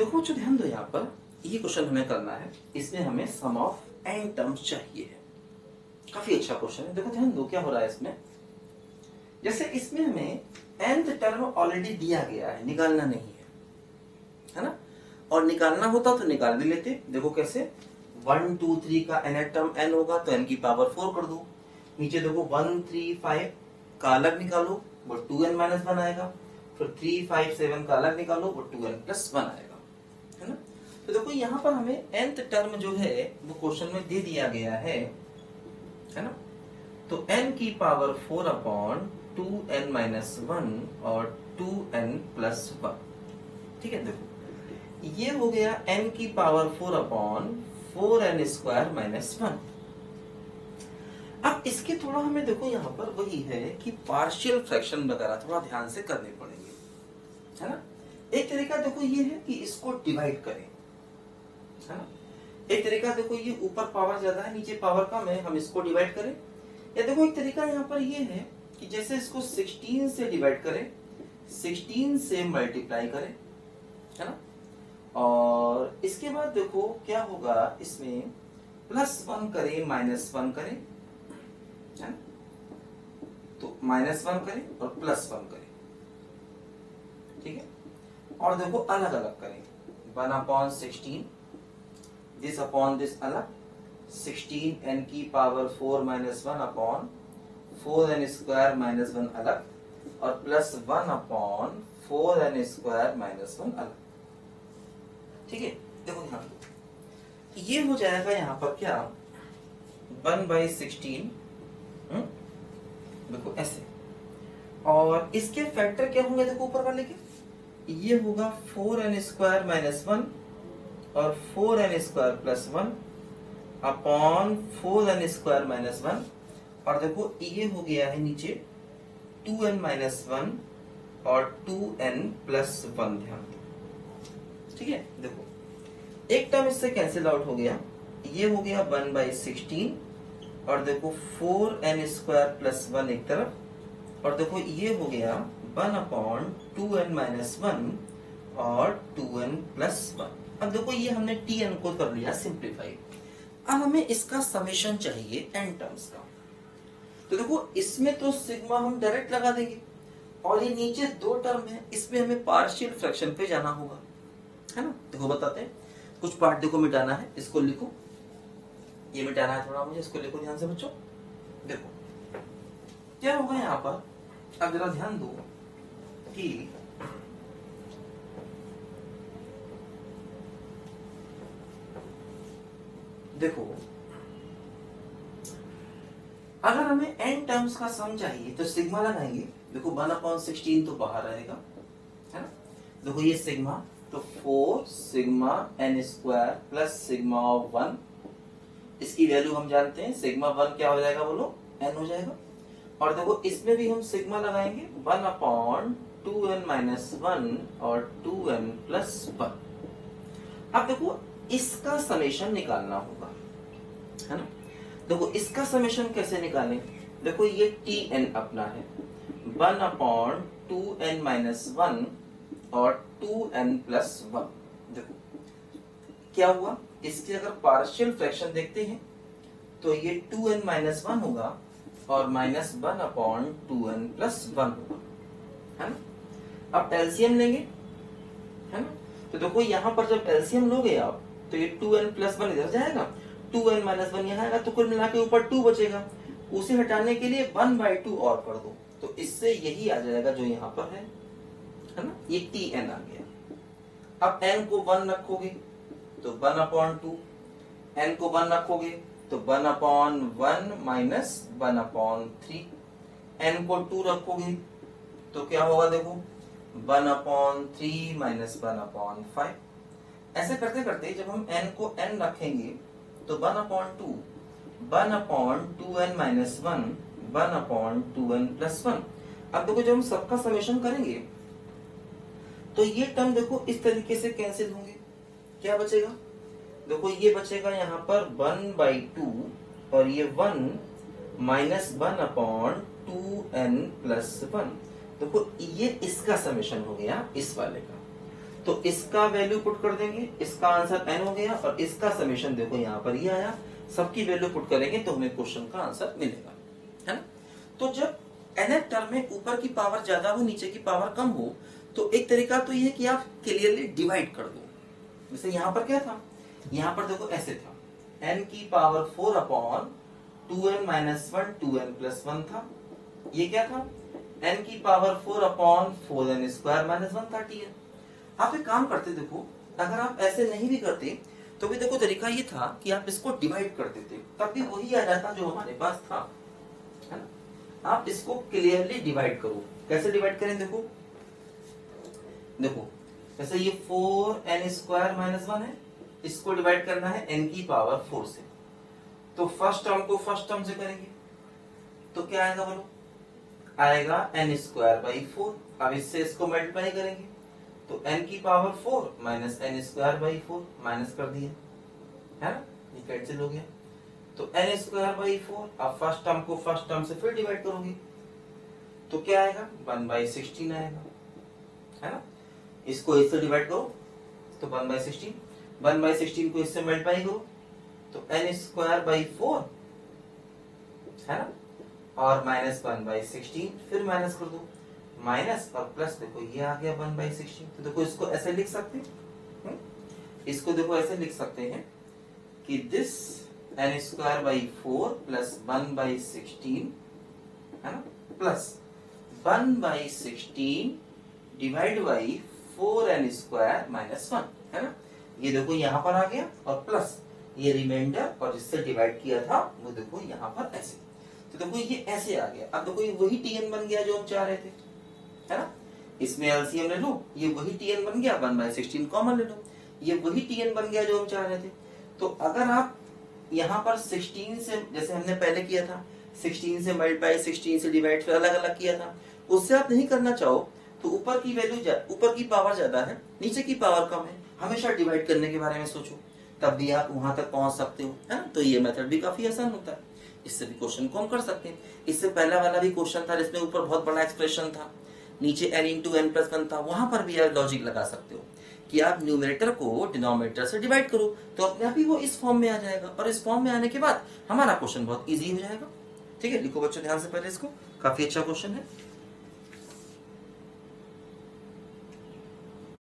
देखो बच्चों ध्यान दो, यहाँ पर ये क्वेश्चन हमें करना है, इसमें हमें सम ऑफ n टर्म्स चाहिए है। काफी अच्छा क्वेश्चन है। देखो ध्यान दो क्या हो रहा है इसमें। जैसे इसमें हमें nth टर्म ऑलरेडी दिया गया है, निकालना नहीं है ना। और निकालना होता तो निकाल भी लेते। देखो कैसे, 1 2 3 का nth टर्म n होगा तो n की पावर 4 कर दो। नीचे देखो 1 3 5 का अलग निकालो वो 2n-1 आएगा। फिर 3 5 7 का अलग निकालो वो 2n+1 आएगा, है ना। तो देखो यहाँ पर हमें nth टर्म जो है वो क्वेश्चन में दे दिया गया है ना। तो n की पावर 4 अपॉन 2n-1 और 2n+1, ठीक है। देखो ये हो गया n की पावर 4 अपॉन 4n² - 1। अब इसके थोड़ा हमें देखो यहाँ पर वही है कि पार्शियल फ्रैक्शन वगैरह थोड़ा ध्यान से करने पड़ेंगे, है ना। एक तरीका देखो ये है कि इसको डिवाइड करें, है ना। एक तरीका देखो ये ऊपर पावर ज्यादा है नीचे पावर कम है, हम इसको डिवाइड करें। या देखो एक तरीका यहाँ पर ये है कि जैसे इसको 16 से डिवाइड करें, 16 से मल्टीप्लाई करें, है ना। और इसके बाद देखो क्या होगा, इसमें +1 करें -1 करें, है ना। तो -1 करें और +1 करें, ठीक है। और देखो अलग अलग करें, 1/16 दिस अपॉन दिस अलग, 16 n की पावर 4 - 1 अपॉन 4n² - 1 अलग, और +1 अपॉन 4n² - 1 अलग, ठीक है। देखो ध्यान दो, ये हो जाएगा यहाँ पर क्या 1/16, देखो ऐसे। और इसके फैक्टर क्या होंगे देखो ऊपर वाले के, ये होगा 4n² - 1 और 4n² + 1 अपॉन 4n² - 1। और देखो ये हो गया है नीचे 2n-1 और 2n+1, ध्यान दो, ठीक है। देखो एक टर्म इससे कैंसिल आउट हो गया, ये हो गया 1/16 और देखो 4n² + 1 एक तरफ, और देखो ये हो गया 1/2n-1 और 2n+1। अब देखो ये हमने tn को कर लिया सिंप्लीफाई। अब हमें इसका समेशन चाहिए n टर्म्स का। तो देखो इसमें तो सिग्मा हम डायरेक्ट लगा देंगे, और ये नीचे दो टर्म है, इसमें हमें पार्शियल फ्रैक्शन पे जाना होगा, है ना। देखो बताते हैं, कुछ पार्ट देखो मिटाना है, इसको लिखो, ये मिटाना है थोड़ा मुझे, इसको लिखो ध्यान से बच्चों। देखो क्या होगा यहाँ पर, अब जरा ध्यान दो कि देखो अगर हमें n टर्म्स का सम चाहिए तो सिग्मा लगाएंगे। देखो 1/16 तो बाहर रहेगा, है ना। देखो ये सिग्मा, तो 4 सिग्मा n² + सिग्मा 1, इसकी वैल्यू हम जानते हैं, सिग्मा 1 क्या हो जाएगा बोलो, n हो जाएगा। और देखो इसमें भी हम सिग्मा लगाएंगे 1/2n-1 और 2n+1। अब देखो इसका समेशन निकालना होगा, है ना। देखो इसका समेशन कैसे निकालें, देखो ये tn अपना है 1/2n-1 और 2n+1। देखो क्या हुआ, इसके अगर पार्शियल फ्रैक्शन देखते हैं तो ये 2n-1 होगा और -1/2n+1 होगा, है ना। अब एलसीएम लेंगे, है ना। तो देखो यहाँ पर जब एलसीएम लोगे आप तो ये 2n+1 इधर जाएगा, 2n-1 यहाँ आएगा, तो कुल मिला के ऊपर 2 बचेगा। उसे हटाने के लिए 1/2 और कर दो, तो इससे यही आ जाएगा जो यहाँ पर है ना, ये tn आ गया। अब n को 1 रखोगे तो 1/2, n को 1 रखोगे तो 1/1 - 1/3, n को 2 रखोगे तो क्या होगा देखो 1/3 - 1/5। ऐसे करते करते जब हम n को n रखेंगे तो 1/2, 1/2n-1, 1/2n+1। अब देखो जब हम सबका समेशन करेंगे तो ये टर्म देखो इस तरीके से कैंसिल होंगे, क्या बचेगा, देखो ये बचेगा यहाँ पर 1/2 और ये 1 - 1/2n+1। देखो ये इसका समेशन हो गया इस वाले का। तो इसका वैल्यू पुट कर देंगे, इसका आंसर n हो गया और इसका समेशन देखो यहाँ पर ये आया, सबकी वैल्यू पुट करेंगे तो हमें क्वेश्चन का आंसर मिलेगा, है ना। तो जब nth टर्म में ऊपर की पावर ज्यादा हो नीचे की पावर कम हो तो एक तरीका तो ये है कि आप क्लियरली डिवाइड कर दो। जैसे यहाँ पर क्या था, यहाँ पर देखो ऐसे था, n की power 4 upon 2n minus 1 2n plus 1 था। ये क्या था, n की power 4 upon 4n square minus 1 था tn। आप एक काम करते, देखो अगर आप ऐसे नहीं भी करते तो भी देखो तरीका ये था कि आप इसको डिवाइड कर देते, तब भी वही आ जाता जो हमारे पास था, है ना। आप इसको क्लियरली डिवाइड करो। कैसे डिवाइड करें, देखो देखो जैसे ये 4n स्क्वायर माइनस 1 है, इसको डिवाइड करना है n की पावर 4 से, तो फर्स्ट टर्म को फर्स्ट टर्म से करेंगे तो क्या आएगा बोलो, आएगा n स्क्वायर बाई 4। अब इससे इसको मल्टीप्लाई करेंगे तो n की power 4 minus n square by 4, minus कर दिया, है ना, ये कैंसिल हो गया। तो n स्क्वायर बाई 4, अब फर्स्ट टर्म को फर्स्ट टर्म से फिर डिवाइड करोगे तो क्या आएगा 1/16 आएगा, है ना। इसको इससे डिवाइड करो तो 1/16, 1/16 को इससे मल्टीप्लाई करो तो n स्क्वायर बाई 4, है ना, और माइनस 1/16 फिर माइनस कर दो, माइनस और प्लस, देखो ये आ गया 1/16। तो देखो इसको ऐसे लिख सकते हैं, इसको देखो ऐसे लिख सकते हैं कि this n square by 4 plus 1/16, है ना, plus 1/16 divide by 4n square minus 1, है ना। ये देखो यहाँ पर आ गया और प्लस ये रिमाइंडर और जिससे डिवाइड किया था वो देखो यहाँ पर ऐसे, तो देखो ये ऐसे आ गया। अब देखो ये वही tn बन गया जो हम चाह रहे थे, है ना। इसमें एलसीएम ले लो, ये वही tn बन गया, 1/16 कॉमन ले लो, ये वही tn बन गया जो हम चाह रहे थे। तो अगर आप यहाँ पर 16 से, जैसे हमने पहले किया था 16 से मल्टीप्लाई 16 से डिवाइड फिर अलग अलग किया था, उससे आप नहीं करना चाहो तो ऊपर की वैल्यू ऊपर की पावर ज्यादा है नीचे की पावर कम है, हमेशा डिवाइड करने के बारे में सोचो, तब भी आप वहां तक पहुंच सकते हो, है ना। तो ये मेथड भी काफी आसान होता है, इससे भी क्वेश्चन को हम कर सकते हैं। इससे पहला वाला भी क्वेश्चन था जिसमें ऊपर बहुत बड़ा एक्सप्रेशन था, नीचे n इंटू n प्लस 1 था, वहां पर भी आप लॉजिक लगा सकते हो कि आप न्यूमरेटर को डिनोमिनेटर से डिवाइड करो तो अपने आप ही वो इस फॉर्म में आ जाएगा, और इस फॉर्म में आने के बाद हमारा क्वेश्चन बहुत इजी हो जाएगा। ठीक है, लिखो बच्चों ध्यान से पहले इसको, काफी अच्छा क्वेश्चन है।